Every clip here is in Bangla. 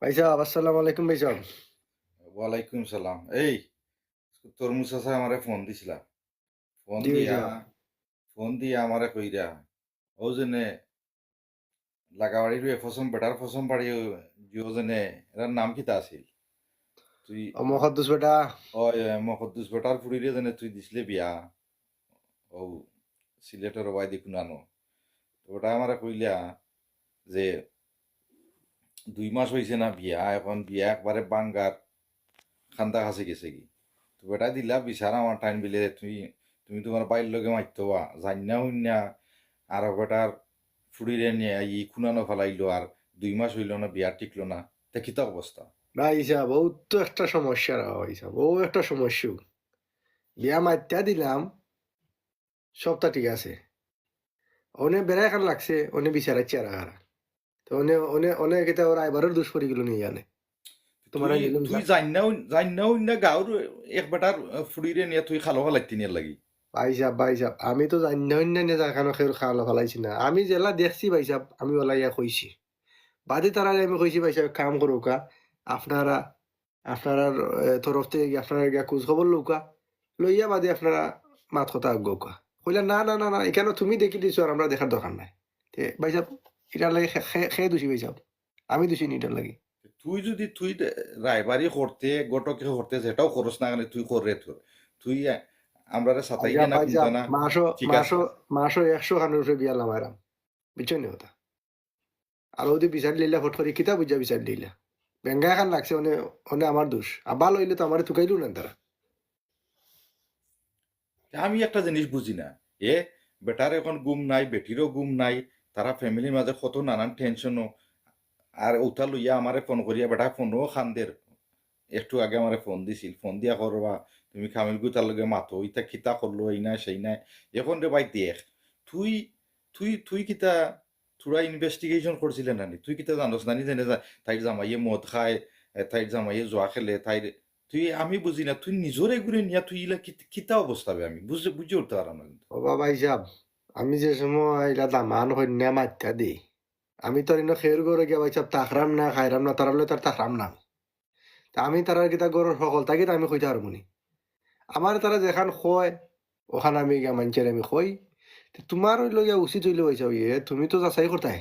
ভাই সাহেব, আসসালামু আলাইকুম ভাই সাহেব। ওয়ালাইকুম সালাম। এই তরমুজ চাচা আমারে ফোন দিছিলা। ফোন জি ভাই দিয়া সাহেব। ফোন দিয়া আমারে কইরা ও জনে লাগাবাড়ির ফসম বেটার ফসম বাড়ি জিও জনে এটার নাম কিতা আছিল? তুই মকদ্দুস বেটা। ওই মকদ্দুস বেটার ফুড়িরে জনে তুই দিছিলি বিয়া ও সিলেটের ওয়াই দেখুন আনো। তো ওটা আমারে কইলা যে 2 মাস হয়েছে না বিয়া, এখন বিয়া একবারে বাঙ্গার খান্দা কাছে গেছে কি। তো বেটা দিলা বিচার আমার টাইম বিলে তুমি তুমি তোমার বাইর লগে মারতো জান্না হইনা আর বেটার ফুড়িরে নিয়ে খুনানো ফেলাইলো আর 2 মাস হইল না বিয়া টিকলো না, তা কিতা অবস্থা? ভাই সাহেব, ও তো একটা সমস্যা রা ভাই সাহেব, ও একটা সমস্যা। বিয়া মাইত্যা দিলাম, সবটা ঠিক আছে। অনে বেড়া এখন লাগছে, অনে বিচারাচ্ছি আর হারা। তো অনে অনে অনে কেতা ওর আইবারের দুষ পরি গেল নিয়ে জানে। তোমার তুই গেলুম তুই জান্নাও না গাঁর এক বেটার ফুড়িরে নিয়ে তুই খালো ফেলাইতি নিয়ে লাগি। ভাই সাহেব, আমি তো জানি অন্যান্য জায়গানো খেয়ে খাওয়া ফেলাইছি না। আমি জেলা দেখছি ভাই সাহেব, আমি ওলা ইয়া কইছি। বাদে তারা আমি কইছি ভাই সাহেব কাম করুকা, আপনারা আপনারা তরফ থেকে আপনারা গিয়া খোঁজ খবর লৌকা, লইয়া বাদে আপনারা মাত কথা আজ্ঞা কইলা না না না না, এখানে তুমি দেখি দিছো আর আমরা দেখার দরকার নাই। তে ভাই সাহেব, এটার লাগে খেয়ে দোষী ভাই সাহেব, আমি দোষী নি এটার লাগে। তুই যদি তুই রায়বাড়ি করতে গটকে করতে যেটাও খরচ না কেন তুই করে তোর তুই আমরা সাতাইলে না ভাই কোনটা সাহেব, না। মাসও ঠিক আছে। মাসও মাসও 100 খানের উপরে বিয়া লামাইরাম, বুঝছেন নি কথা। আর ওদি বিচার লইলা ফট করে কিতা বুঝা বিচার লইলা, বেঙ্গা খান লাগছে অনে, অনে আমার দোষ। আবার লইলে তো আমার তুকাইলো না তারা। আমি একটা জিনিস বুঝি না, এ বেটার এখন গুম নাই, বেটিরও গুম নাই, তারা ফ্যামিলির মাঝে কত নানান টেনশনও। আর ওটা লইয়া আমারে ফোন করিয়া বেটা ফোনও খানদের একটু আগে আমারে ফোন দিছিল, ফোন দিয়া করবা তুমি কামিল গুতার লগে মাতো ইতা খিতা করলো এই নাই সেই নাই। এখন রে ভাই দেখ, তুই তুই তুই কিতা থোড়া ইনভেস্টিগেশন করছিলেন নানি? তুই কিতা জানোস নানি জেনে তাইর জামাইয়ে মদ খায়, তাইর জামাইয়ে জোয়া খেলে, তাইর তুই আমি বুঝি না তুই নিজরে ঘুরে নিয়া তুই ইলা কিতা অবস্থা হবে আমি বুঝে বুঝে উঠতে পারলাম না কিন্তু। ও ভাই সাহেব, আমি যে সময় এটা দামান কন্যা মাত্যা দিই, আমি তো ইনো খের গড়ে গিয়া ভাই সাহেব তাকরাম না খাইরাম না, তারা তার তাকরাম না। তা আমি তারা কিতা গড়ের সকল তাকে আমি কইতে পারবো নি। আমার তারা যেখান কয় ওখানে আমি গিয়া মানছেন আমি কই। তে তোমার হইল গিয়া উচিত হইলে ভাই সাহেব, তুমি তো যাচাই করতাই,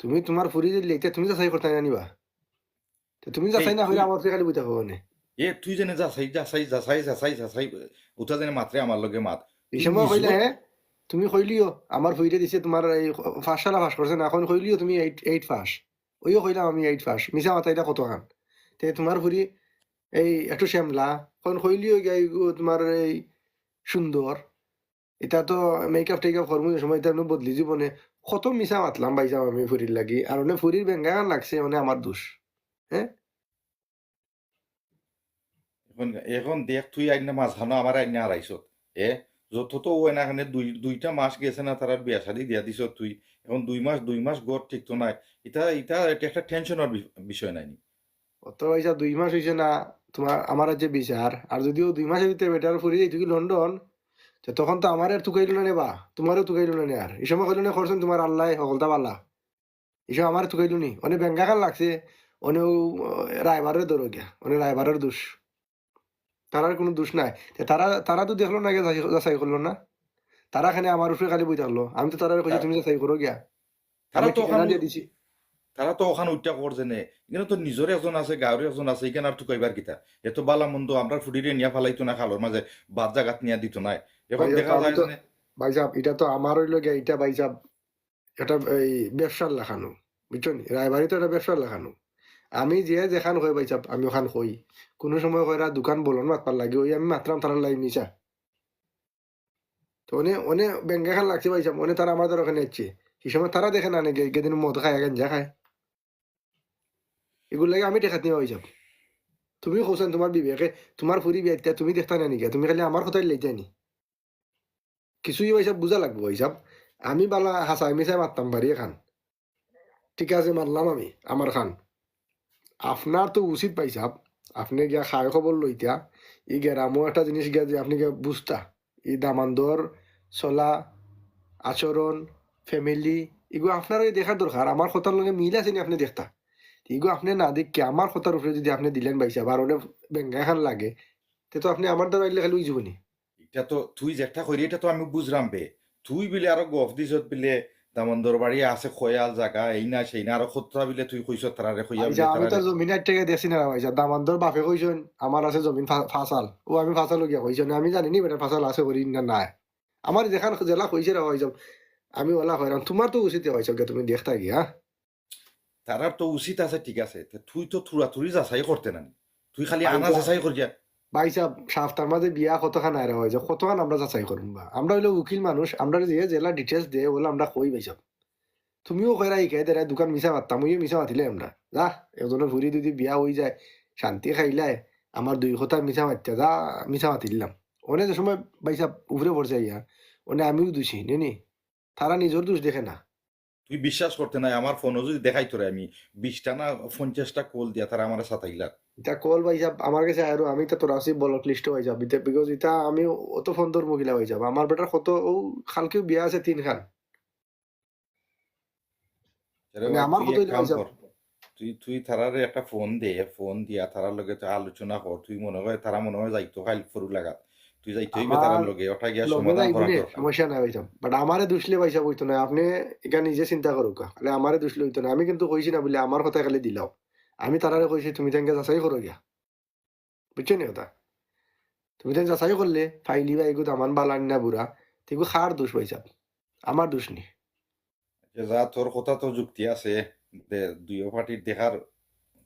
তুমি তোমার ফুরি দিলে এটা তুমি যাচাই করতাই আনিবা। তো তুমি এই যাচাই না তুই হইলে আমার খালি বইতে হবে না। তুই যেনে যাচাই যাচাই যাচাই যাচাই যাচাই ওটা যেনে মাত্রে আমার লগে মাত। এই তুই সময় কইলে নিজত হ্যাঁ, তুমি কইলিও আমার ফুইরে দিছে তোমার এই ফার্স্ট সালা ফাঁস করছে না, এখন কইলিও তুমি এইট এইট ফাঁস। ওইও কইলাম আমি এইট ফাঁস, মিশা মাথা এটা কত খান। তে তোমার ফুরি এই একটু শ্যামলা, এখন কইলিও গাই তোমার এই সুন্দর। এটা তো মেকআপ টেকআপ করবো সময় এটা বদলি জীবনে কত মিশা মাতলাম পাইছাম আমি ফুরির লাগি, আর অনেক ফুরির বেঙ্গা গান লাগছে মানে আমার দোষ। হ্যাঁ। এখন এখন দেখ তুই আইনা মাঝখানো আমার আইনা হারাইছত। এ যত তো ও না এখানে দুইটা মাস গেছে না তারা বিয়া শাদি দিয়া দিছ তুই। এখন 2 মাস গড় ঠিক তো নাই। এটা একটা টেনশনের বিষয় নাই নি? অত পয়সা 2 মাস হয়েছে না, তোমার আমার যে বিচার, আর যদিও 2 মাসের ভিতরে বেটার ফুরি যাই তুই লন্ডন, তো তখন তো আমার আর তুকাইলো না নেবা, তোমারও তুকাইলো না নে। আর এই সময় কইলো না করছেন তোমার আল্লাহ সকলতা পাল্লা, এই সময় আমার তুকাইলো নি অনেক বেঙ্গা খান লাগছে। অনেক রায়বারের দৌড় গিয়া, অনেক রায়বারের দোষ, তারার কোনো দোষ নাই। তে তারা তারা তো দেখলো না গিয়া যাচাই করলো না। তারা খানে আমার উপরে খালি বই থাকলো, আমি তো তারা কইছি তা- তুমি যাচাই করো গিয়া, তারা আমি তো ঠিকানা ওখানে দিয়ে দিছি। তারা তো ওখানে উঠা কর জেনে এখানে তো নিজরে একজন আছে গাঁৱৰে একজন আছে এখানে আর তুকাইবার কিতা। এত বালা মন্দ আমরা ফুটিরে নিয়া ফালাইতো না খালোর মাঝে, বাদ জাগাত নিয়া দিত নাই। এখন ভাই সাহেব, তো দেখা আমি যায় তো যে ভাই সাহেব এটা তো আমার হইলো গিয়া, এটা ভাই সাহেব এটা এই ব্যবসার লেখানো, বুঝছো নি, রায়বাড়ি তো এটা ব্যবসার লেখানো। আমি যে যেখান কই ভাই সাহেব আমি ওখান কই, কোনো সময় কইরা দোকান বলন মাতবার লাগে ওই আমি মাত্রাম তারা লাইন নিচা। তো অনে ব্যাংকে খান লাগছে ভাই সাহেব, অনে তারা আমাদের ওখানে যাচ্ছে। সেই সময় তারা দেখে না নাকি গেদিন মদ খায় গাঞ্জা খায়, এগুলো লাগে আমি দেখাত নিয়ে ভাই সাহেব। তুমি কৌছেন তোমার বিবেকে, তোমার ফুরি বিয়া তুমি দেখতা না নাকি, তুমি খালি আমার কথাই লেগে নি। কিছুই ভাই সাহেব বুঝা লাগবো ভাই সাহেব। আমি বালা হাসাই মিশাই মারতাম পারি খান, ঠিক আছে মারলাম আমি আমার খান। আপনার তো উচিত পাই সাহেব, আপনি গিয়া খায় খবর লইতা, ই গেরামো একটা জিনিস গিয়া যে আপনি গিয়া বুঝতা, ই দামান্দর চলা আচরণ ফ্যামিলি, এগুলো আপনার ওই দেখার দরকার। আমার কথার লগে মিল আছে নি আপনি দেখতা। ইগো আপনি না দেখে আমার কথার উপরে যদি আপনি দিলেন ভাই সাহেব আর ওনে বেঙ্গা খান লাগে তে তো আপনি আমার দ্বারা আইলে খালি উইজব নি। এটা তো তুই যেটা করি এটা তো আমি বুঝলাম বে, তুই বিলে আরো গফ দিছত বিলে দামন্দর বাড়ি আছে খয়াল জায়গা এই না সেই না আরো খতরা বিলে তুই কইছ তারারে কইয়া ভাই বিলে সাহেব আমি তো তারারে। জমিন আট টাকা দেখছি না ভাই সাহেব দামান্দর বাপে কইছেন আমার আছে জমিন ফাসাল ও আমি ফাসাল গিয়া কইছেন আমি জানি নি বেটা ফাসাল আছে করি না নাই আমার যেখান জেলা কইছে রে ভাই সাহেব আমি ওলা কইরাম তোমার তো উচিত ভাই সাহেব তুমি দেখতা গিয়া। তারার তো উচিত আছে ঠিক আছে, তে তুই তো থুড়ি যাচাই করতে না, তুই খালি ভাই আনা সাহেব যাচাই করিয়া। ভাই সাহেব সাফতার মাঝে বিয়া কতখান আয় হয় যে কতখান আমরা যাচাই করুন বা আমরা হইলো উকিল মানুষ আমরা যে জেলা ডিটেলস দে বলে আমরা কই ভাই সাহেব তুমিও কইরা ইকাই দেরা দোকান মিশা মারতাম মুইও মিশা মাতিলে আমরা যা একজনের ভুরি যদি বিয়া হয়ে যায় শান্তি খাইলাই আমার দুই কথা মিশা মারতে যা মিশা মাতিলাম অনেক যে সময় ভাই সাহেব উপরে পড়ছে ইয়া অনেক আমিও দোষী নেনি তারা নিজের দোষ দেখে না। তুই বিশ্বাস করতে নাই আমার ফোনও যদি দেখাই তোরে আমি 20টা না 50টা কল দিয়া তারা আমার সাতাইলা। এটা কল ভাই সাহেব আমার কাছে আর আমি তো তোরা আছি বলক লিস্ট হয়ে যাব বিকজ এটা আমি অত ফোন তোর মহিলা হয়ে যাব আমার বেটার কত ও খালকেও বিয়া আছে 3 খান আরে মানে ভাই আমার তুই কত এক হইলে কাম ভাই সাহেব কর, তুই তুই তারারে একটা ফোন দে, ফোন দিয়া তারার লগে তো আলোচনা কর, তুই মনে হয় তারা মনে হয় যাইতো খাইল ফরু লাগা, তুই যাইতে হইবে আমার তারার লগে ওটা গিয়া লগে সমাধান যাইবি করা রে দরকার। সমস্যা নাই ভাই সাহেব বাট আমারে দুষলে ভাই সাহেব হইতো না আপনি এটা নিজে চিন্তা করুক খালি আমারে দুষলে হইতো না আমি কিন্তু কইছি না বলে আমার কথা খালি দিলাও আমি তারারে কইছি তুমি তাকে যাচাই করো গিয়া বুঝছো নি কথা তুমি তাকে যাচাই করলে ফাইলি বা এগুলো আমার বালান না বুড়া তেগু খার দোষ ভাই সাহেব আমার দোষ নি। যে যা তোর কথা তো যুক্তি আছে, দুইও পার্টির দেখার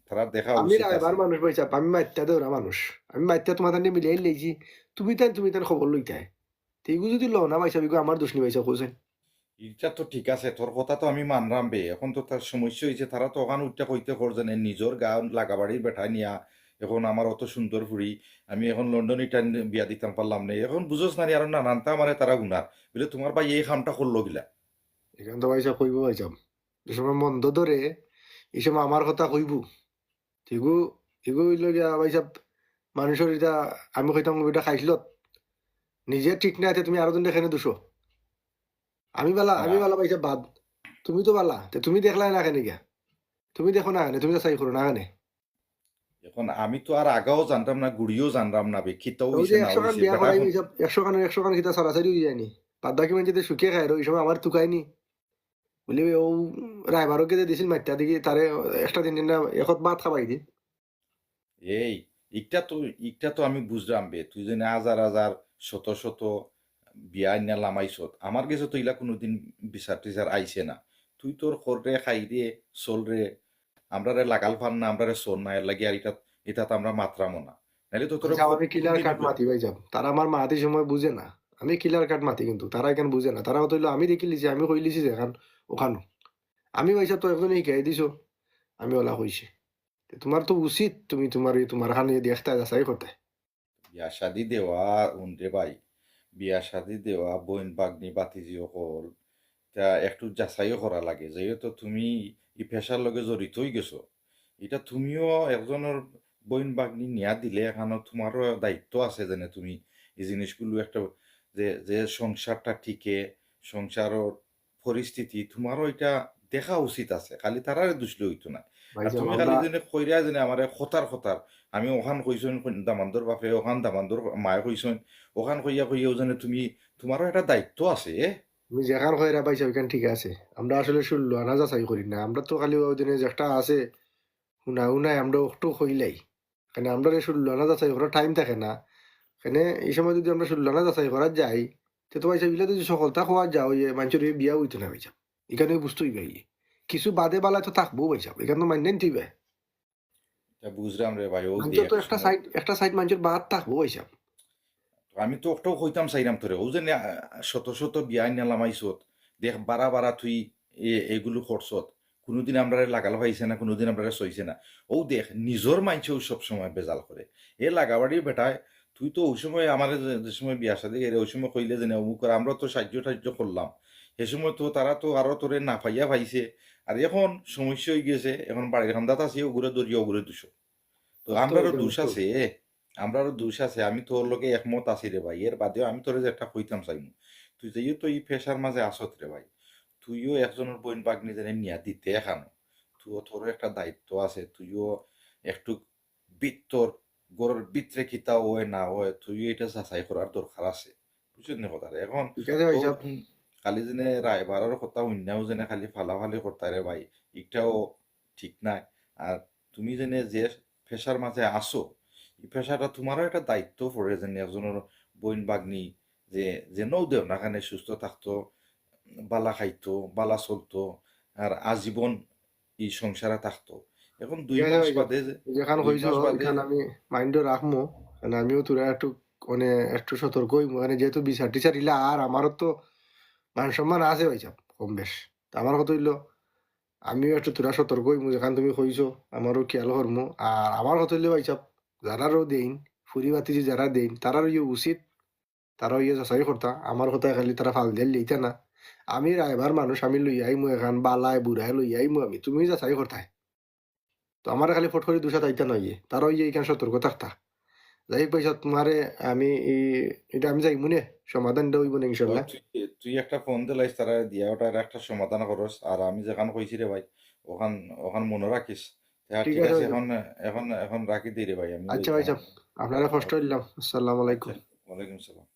তারা দেখা আমি উচিত রায়বার আছে। মানুষ ভাই সাহেব আমি মাইত্যা দেওরা মানুষ আমি মাইত্যা তোমার তানে মিলিয়ে লেছি তুমি তান খবর লইতাই তেগু যদি লো না ভাই সাহেব এগু আমার দোষ নি ভাই সাহেব কইছেন। এটা তো ঠিক আছে তোর কথা তো আমি মানলাম বে, এখন তো তার সমস্যা হয়েছে তারা তো ওখানে উঠতে কইতে করছেন নিজের গান লাগাবাড়ির বেঠা নিয়া, এখন আমার অত সুন্দর ফুরি আমি এখন লন্ডন ইটা বিয়া দিতাম পারলাম না, এখন বুঝোস না আর নানানটা মানে তারা গুনার বলে তোমার ভাই এই কামটা করলো গিলা। এখান তো ভাই সাহেব কইব ভাই সাহেব যে সময় মন্দ ধরে এই সময় আমার কথা কইব এগু এগু হইল গিয়া ভাই সাহেব মানুষের এটা আমি কইতাম এটা খাইছিল নিজে ঠিক না আছে তুমি আরো জন এখানে দুশো আমি না, বালা ভাই সাহেব বাদ তুমি তো বালা তে তুমি দেখলাই না কেন গিয়া তুমি দেখো না কেন তুমি যাচাই করো না কেন এখন আমি তো আর আগাও জানতাম না গুড়িও জানতাম না বে খিতাও ওই হইছে যে না 100 খান হইছে বিয়া বেটা করাই এখন। সব 100 খান খিতা সরাসরি হয়ে যায়নি বাদ বাকি মানে যদি শুকিয়ে খায় ওই সময় আমার টুকায়নি বলি ও রায়বারকে যে দিছিল মাইত্যা দেখি তারে একটা দিন না এখন ভাত খাবাই দি এই ইটা তো ইটা তো আমি বুঝলাম বে, তুই যে হাজার হাজার শত শত বিয়া নিয়া লামাইছত আমার কাছে তো ইলা কোনোদিন বিচার টিচার আইছে না, তুই তোর খররে খাই রে চল রে, আমরা রে লাগাল ফান না আমরা রে চল না এর লাগি আর এটা এটা তো আমরা মাত্রামো না, নাহলে তো তোর আচ্ছা আমি কিলার কোনদিন কাট মাতি ভাই যাব তারা আমার মাতি সময় বুঝে না আমি কিলার কাট মাতি কিন্তু তারা এখানে বুঝে না তারা হইলো আমি দেখি লিছি আমি কই লিছি যে এখন ওখানো আমি ভাই সাহেব তো একজন শিখাই দিছো আমি ওলা কইছি তোমার তো উচিত তুমি তোমার খানে দেখতে যাচাই করতে। বিয়া শাদি দেওয়া উনরে ভাই, বিয়া শাদি দেওয়া বোন বাগনি বাতিজি অকল তা একটু যাচাইও করা লাগে, যেহেতু তুমি ই পেশার লগে জড়িত হয়ে গেছো, এটা তুমিও একজনের বইন বাগনি নিয়া দিলে এখানে তোমারও দায়িত্ব আছে যেন তুমি এই জিনিসগুলো একটা যে যে সংসারটা ঠিকে সংসারের পরিস্থিতি তোমারও এটা দেখা উচিত আছে, খালি তারারে দুষলে হইতো না। ভাই আর সাহেব তুমি খালি আমরা যেন কইরা যেন আমার খতার আমি ওখান কইছেন দামান্দর বাপে ওখান দামান্দর মায়ে কইছেন ওখান কইয়া কইয়াও যেন তুমি তোমারও একটা দায়িত্ব আছে এ? তুমি যেখান কইরা পাইছো ওইখান ঠিক আছে আমরা আসলে শুনলো আনা যাচাই করি না আমরা তো খালি ওই দিনে যেটা আছে শুনা উনাই আমরা একটু কইলাই এখানে আমরা শুনলো আনা যাচাই করার টাইম থাকে না এখানে এই সময় যদি আমরা শুনলো আনা যাচাই করা যাই তো তোমার হিসাব যদি সকলতা খোয়া যাও ইয়ে মানুষের বিয়া হইতো না ভাইসাব এখানে বুঝতেই পাই কিছু বাদে বালা তো থাকবো ভাইসাব এখানে তো মান্য নিতে তা বুঝলাম রে ভাই, ও মানুষের দেখ তো সময় একটা সাইড মানুষের বাদ থাকবো ভাইসাব। আমি তো একটাও কইতাম চাইরাম তোরে ও যে শত শত বিয়া নেলামাইছত দেখ বারা বারা তুই এগুলো করছত, কোনোদিন আমরা লাগাল পাইছে না কোনোদিন আমরা সইছে না, ও দেখ নিজের মাইছেও সব সময় বেজাল করে এ লাগাবাড়ি বেটায়, তুই তো ওই সময় আমার যে সময় বিয়া সাথে ওই সময় কইলে যে অমুক করে আমরা তো সাহায্য টাহ্য করলাম, সে সময় তো তারা তো আরো তোরে না পাইয়া পাইছে, আর এখন সমস্যা হয়ে গেছে এখন বাড়ির খান্দাত আছে ওগুলো দরিয়া ওগুলো দুশো, তো বাস্তব আমরারও এটা দোষ বাস্তব আছে, আমরারও দোষ আছে, আমি তোর লগে একমত আছি রে ভাই, এর বাদেও আমি তোরে যে একটা কইতাম চাইমু, তুই যেহেতু এই পেশার মাঝে আসত রে ভাই, তুইও একজনের বোন বাগনি জানি নিয়া দিতে এখানো, তুইও তোর একটা দায়িত্ব আছে, তুইও একটু ভিতর গড়ের ভিতরে কিতা হয় না হয় তুইও এটা যাচাই করার দরকার আছে, বুঝছেন না কথা এখন। ঠিক আছে তো ভাই সাহেব। খালি যেনে রায়বারের কথা অন্যাও যেনে খালি ফালাফালি করতে রে ভাই, এটাও ঠিক নাই। আর তুমি যেনে যে পেশার মাঝে আসো, এই পেশাটা তোমারও একটা দায়িত্ব পড়ে, যেন একজনের বইন বাগনি যে যেনও দেও না খানে সুস্থ থাকতো, বালা খাইতো, বালা চলতো, আর আজীবন এই সংসারে থাকতো। এখন ঠিক দুই আছে মাস ভাই সাহেব, বাদে যেখান দুই হইছো মাস বাদে এখান আমি মাইন্ডও রাখবো। কারণ আমিও তোরা একটু মানে একটু সতর্ক হইবো, মানে যেহেতু বিচার টিচার ইলা আর আমারও তো মান সম্মান আছে ভাই সাহেব কম বেশ। তা আমার কথা হইলো আমিও একটু তোরা সতর্ক হইমু, যেখান তুমি কইছো আমারও খেয়াল করমু। আর আমার কথা হইলে ভাই সাহেব যারারও দেইন ফুরি বাতিছি যারা দেইন তারারও ইয়ে উচিত, তারাও ইয়ে যাচাই করতা। আমার কথা খালি তারা ফাল দিয়ে লইতা না। আমি রায়বার মানুষ, আমি লই আইমু এখান বালায় বুড়ায় লই আইমু, আমি তুমি যাচাই করতাই। তো আমার খালি ফট করে দুশা তাইতা নয়, তারাও ইয়ে এখানে সতর্ক থাকতা। যাই হোক পয়সা তোমারে আমি এটা আমি যাইমু নে, সমাধান দেওয়া হইব না ও ইনশাল্লাহ। তুই তুই একটা ফোন দিলাইস তারা দিয়া ওটার একটা সমাধান করস, আর আমি যেখান কইছি রে ভাই ওখান ওখান মনে রাখিস। হ্যাঁ ঠিক ঠিক আছে আছে, ভাই সাহেব। এখন এখন এখন রাখি দিই রে ভাই, আমি আচ্ছা ভাই যাইতাম। সাহেব, আপনারা কষ্ট হইলাম। আসসালামু আলাইকুম। আচ্ছা, ওয়ালাইকুম সালাম।